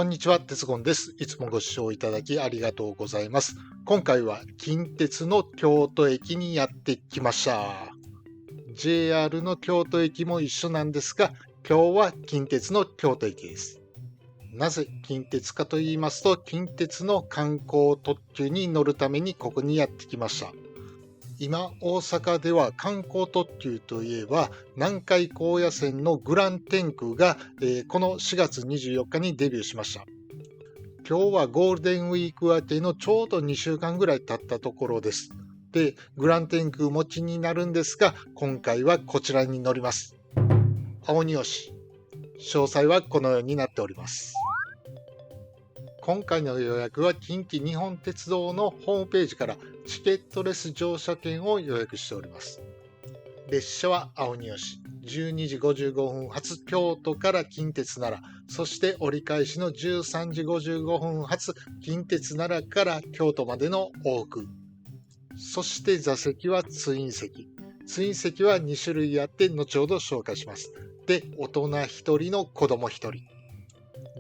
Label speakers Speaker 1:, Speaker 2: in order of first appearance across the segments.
Speaker 1: こんにちは、鉄言です。いつもご視聴いただきありがとうございます。今回は近鉄の京都駅にやってきました。JR の京都駅も一緒なんですが、今日は近鉄の京都駅です。なぜ近鉄かと言いますと、近鉄の観光特急に乗るためにここにやってきました。今、大阪では観光特急といえば、南海高野線のグラン天空が、この4月24日にデビューしました。今日はゴールデンウィーク明けのちょうど2週間ぐらい経ったところです。で、グラン天空持ちになるんですが、今回はこちらに乗ります。青荷吉。詳細はこのようになっております。今回の予約は近畿日本鉄道のホームページからチケットレス乗車券を予約しております。列車は青荷吉、12時55分発京都から近鉄奈良、そして折り返しの13時55分発近鉄奈良から京都までの往復。そして座席はツイン席。ツイン席は2種類あって後ほど紹介します。で、大人1人の子供1人。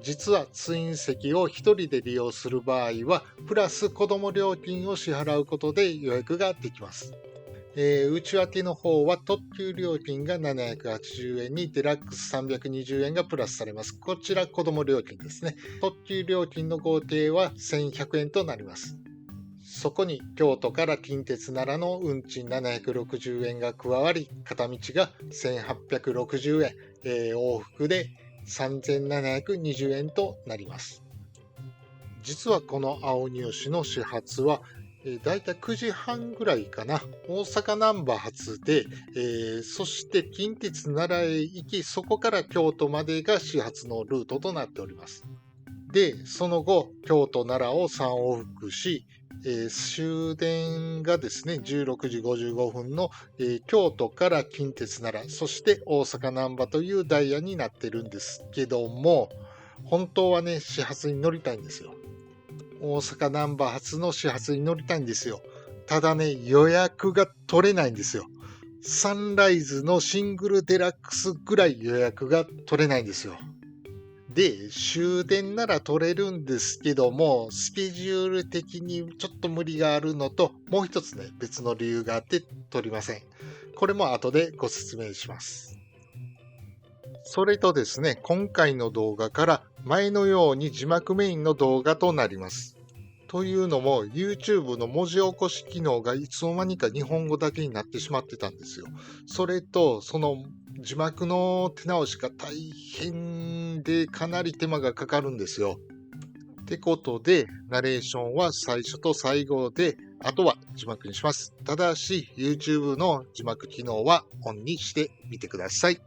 Speaker 1: 実はツイン席を1人で利用する場合は、プラス子供料金を支払うことで予約ができます。内訳の方は特急料金が780円にデラックス320円がプラスされます。こちら子供料金ですね。特急料金の合計は1100円となります。そこに京都から近鉄奈良の運賃760円が加わり、片道が1860円、往復で3720円となります。実はこの青荷吉の始発は、だいたい9時半ぐらいかな。大阪難波発で、そして近鉄奈良へ行き、そこから京都までが始発のルートとなっております。で、その後、京都奈良を3往復し、終電がですね、16時55分の、京都から近鉄奈良、そして大阪難波というダイヤになってるんですけども、本当はね、始発に乗りたいんですよ。大阪難波発の始発に乗りたいんですよ。ただね、予約が取れないんですよ。サンライズのシングルデラックスぐらい予約が取れないんですよ。で、終電なら取れるんですけども、スケジュール的にちょっと無理があるのと、もう一つね、別の理由があって取りません。これも後でご説明します。それとですね、今回の動画から前のように字幕メインの動画となります。というのも YouTube の文字起こし機能がいつの間にか日本語だけになってしまってたんですよ。それとその字幕の手直しが大変でかなり手間がかかるんですよ。ってことでナレーションは最初と最後であとは字幕にします。ただし YouTube の字幕機能はオンにしてみてください。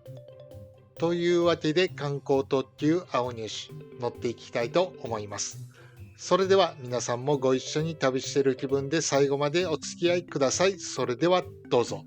Speaker 1: というわけで観光特急青荷吉乗っていきたいと思います。それでは皆さんもご一緒に旅している気分で最後までお付き合いください。それではどうぞ。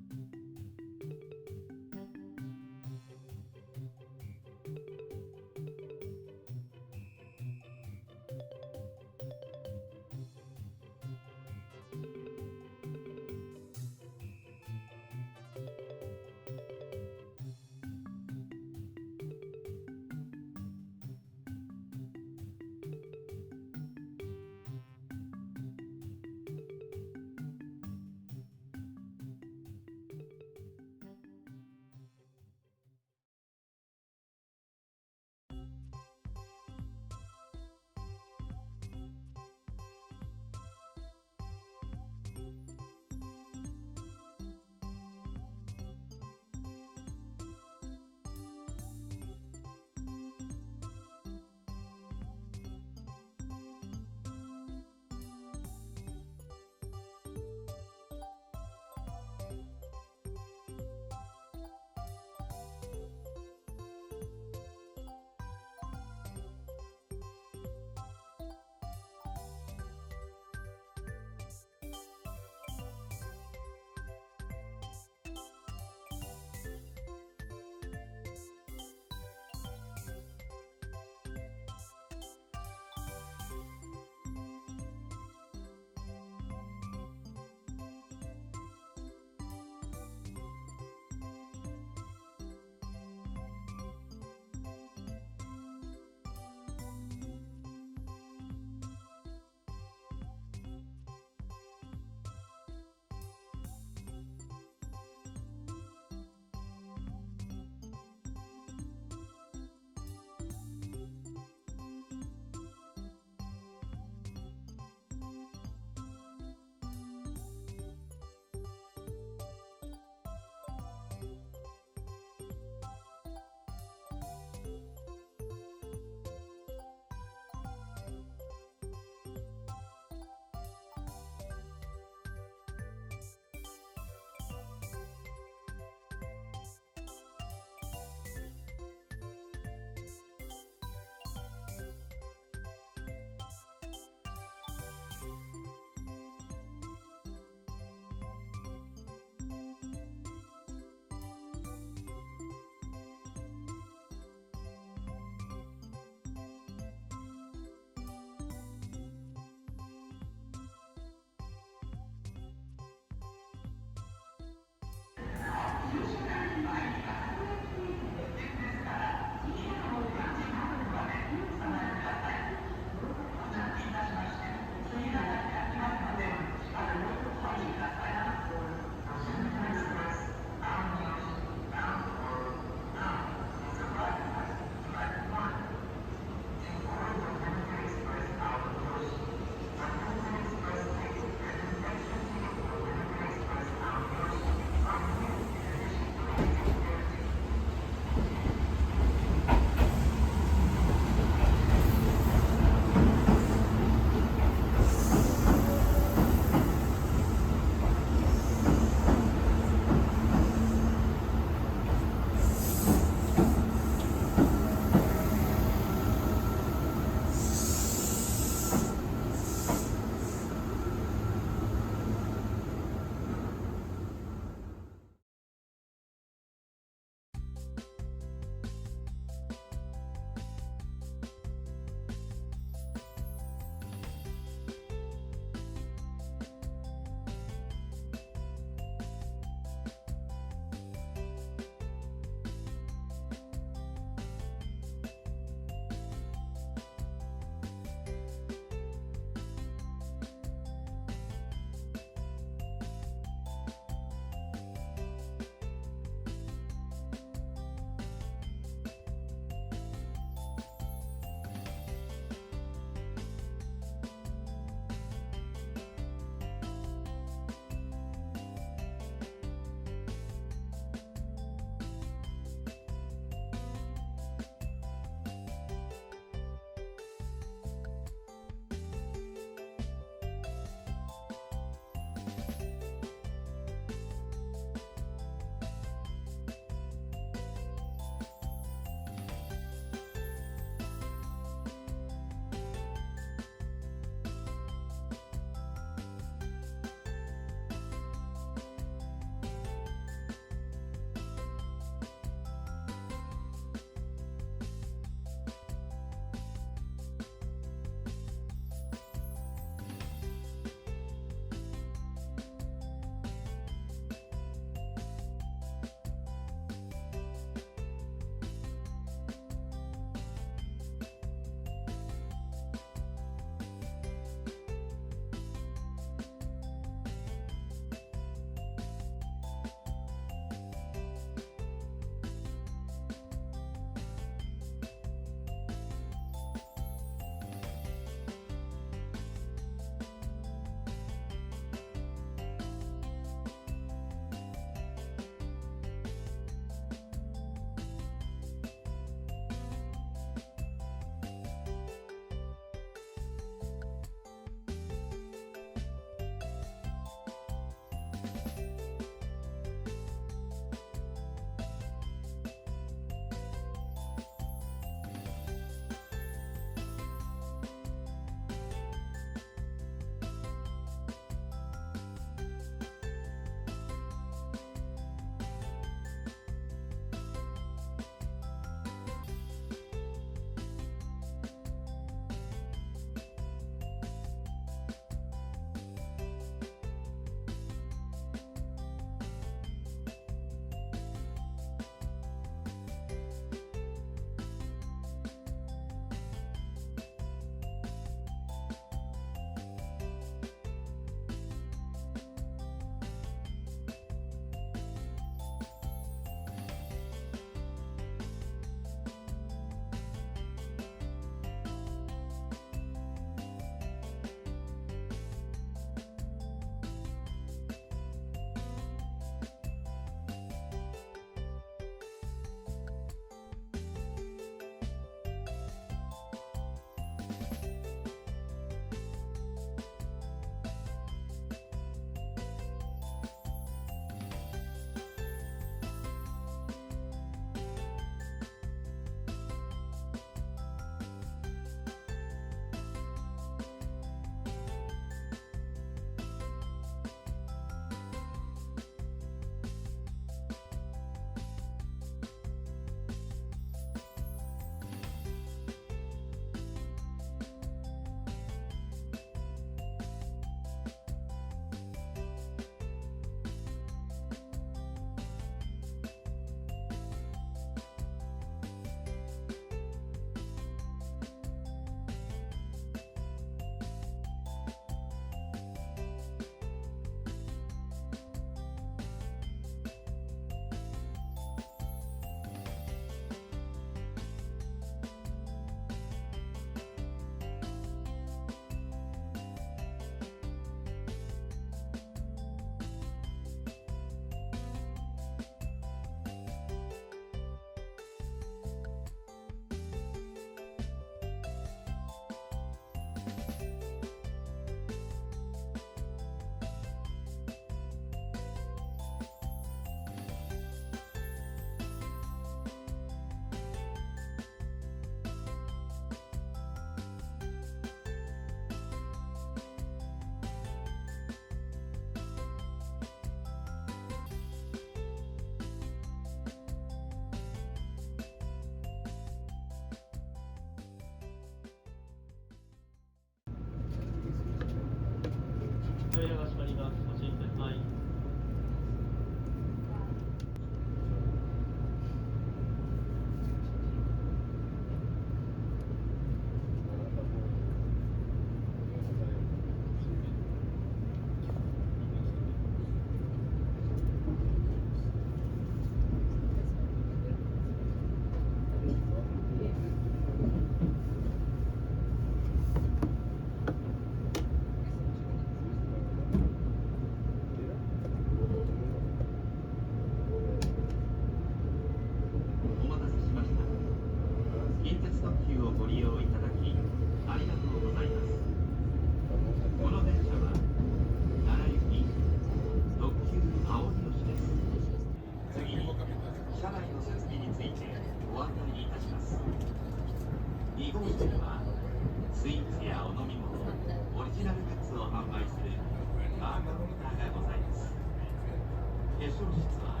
Speaker 2: 証室は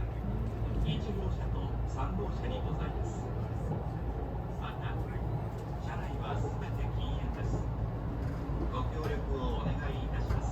Speaker 2: 1号車と3号車にございます。また、車内はすべて禁煙です。ご協力をお願いいたします。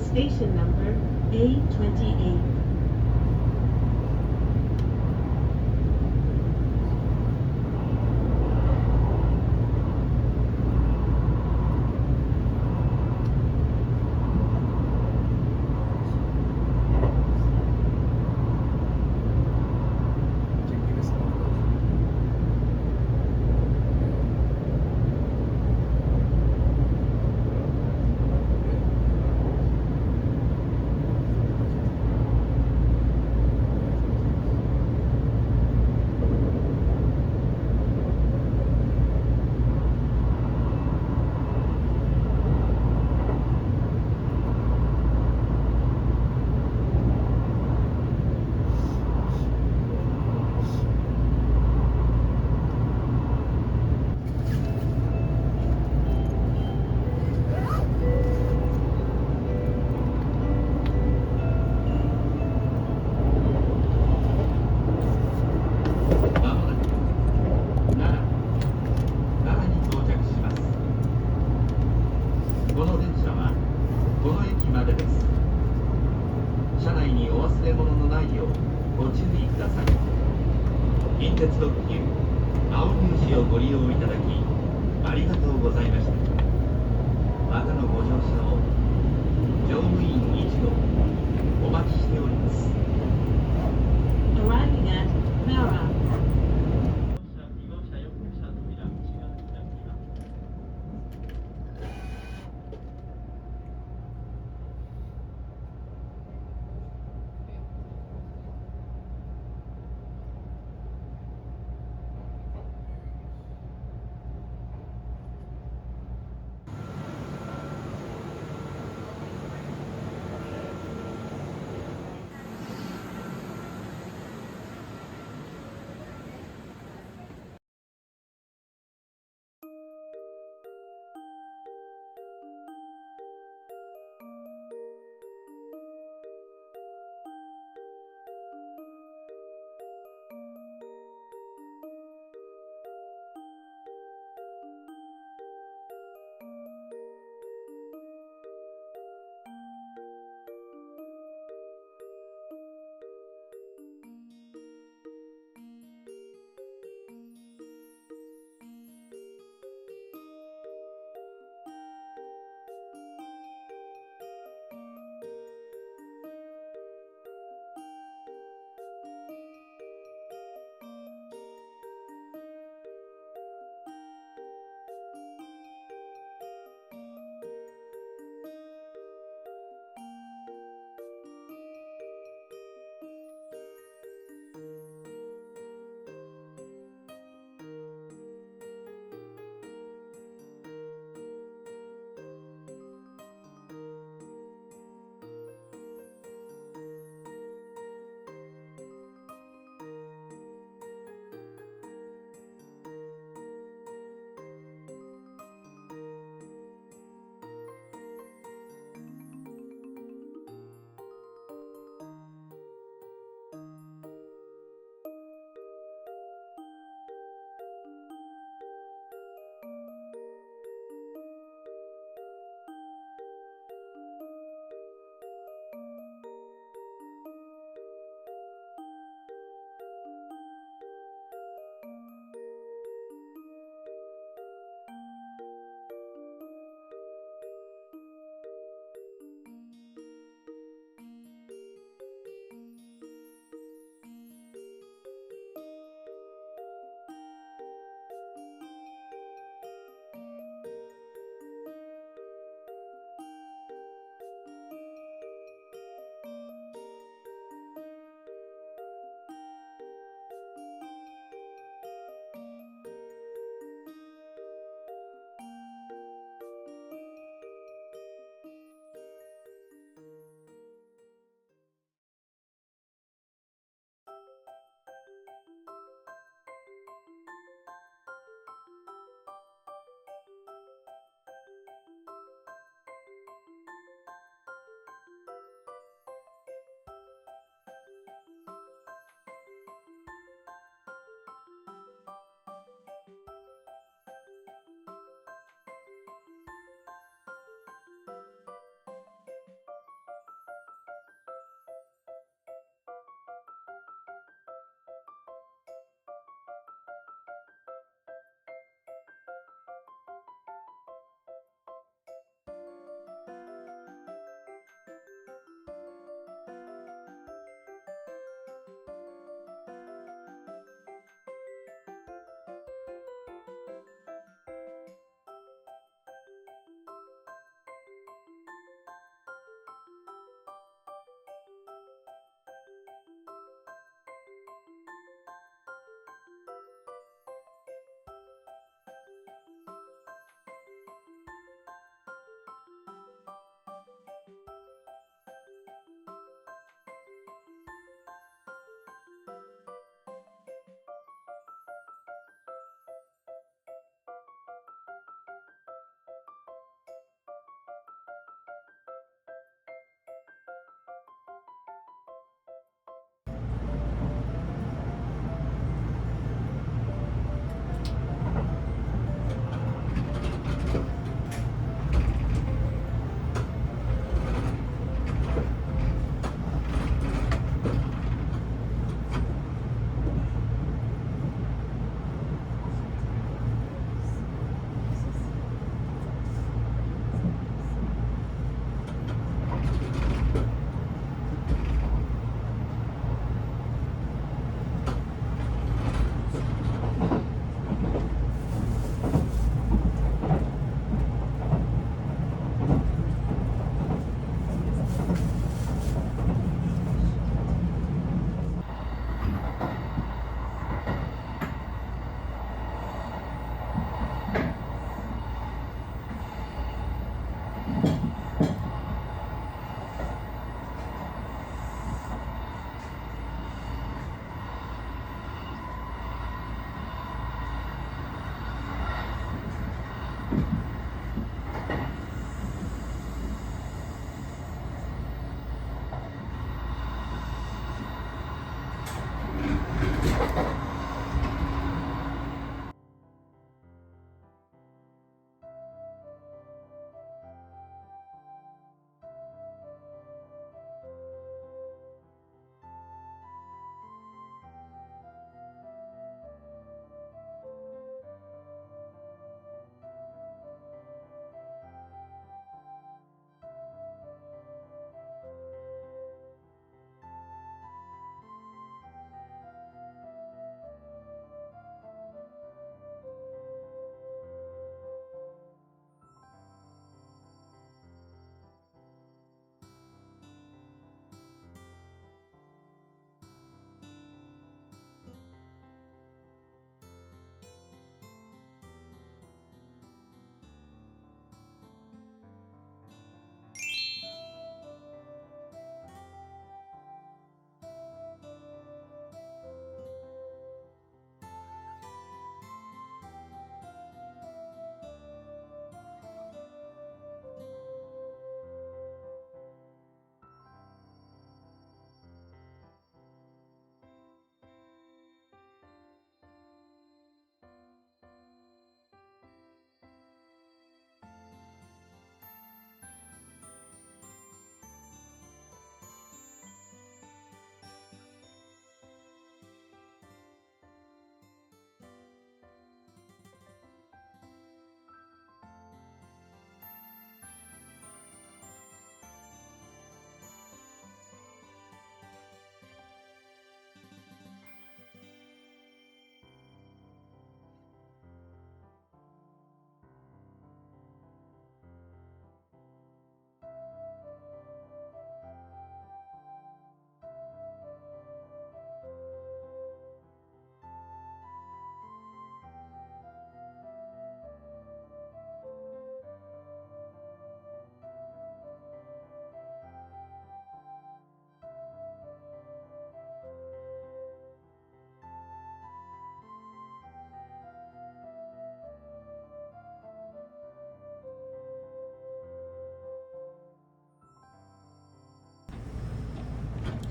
Speaker 3: Station number A28.
Speaker 2: まもなく奈良に到着します。この電車はこの駅までです。車内にお忘れ物のないようご注意ください。近鉄特急青粒子をご利用いただきありがとうございました。またのご乗車を乗務員一同お待ちしております。
Speaker 3: Arriving at Nara.
Speaker 2: 2号車4号車の扉口が開きます。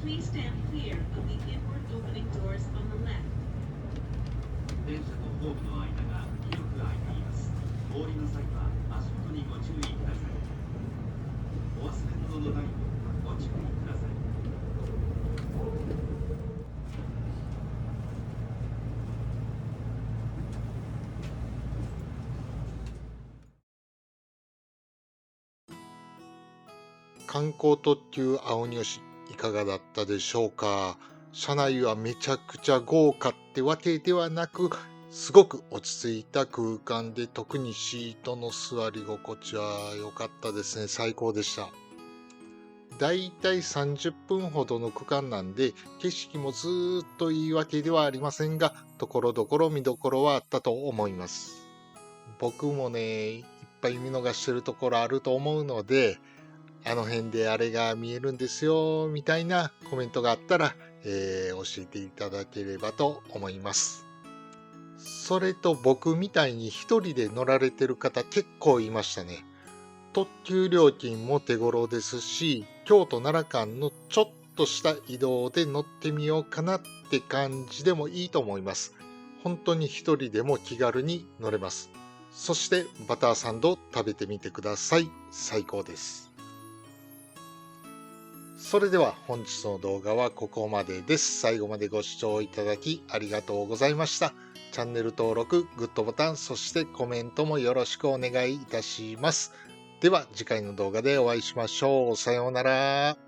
Speaker 3: Please stand clear of the inward opening doors on the left.
Speaker 2: 電車とホームの間が広く空いています。お降りの際は足元にご注意ください。お忘れ物のないようご注意ください。
Speaker 1: 観光特急青鬼吉いかがだったでしょうか。車内はめちゃくちゃ豪華ってわけではなく、すごく落ち着いた空間で、特にシートの座り心地は良かったですね。最高でした。だいたい30分ほどの区間なんで、景色もずーっといいわけではありませんが、ところどころ見どころはあったと思います。僕もね、いっぱい見逃してるところあると思うので、あの辺であれが見えるんですよみたいなコメントがあったら、教えていただければと思います。それと僕みたいに一人で乗られてる方結構いましたね。特急料金も手頃ですし、京都奈良間のちょっとした移動で乗ってみようかなって感じでもいいと思います。本当に一人でも気軽に乗れます。そしてバターサンド食べてみてください。最高です。それでは本日の動画はここまでです。最後までご視聴いただきありがとうございました。チャンネル登録、グッドボタン、そしてコメントもよろしくお願いいたします。では次回の動画でお会いしましょう。さようなら。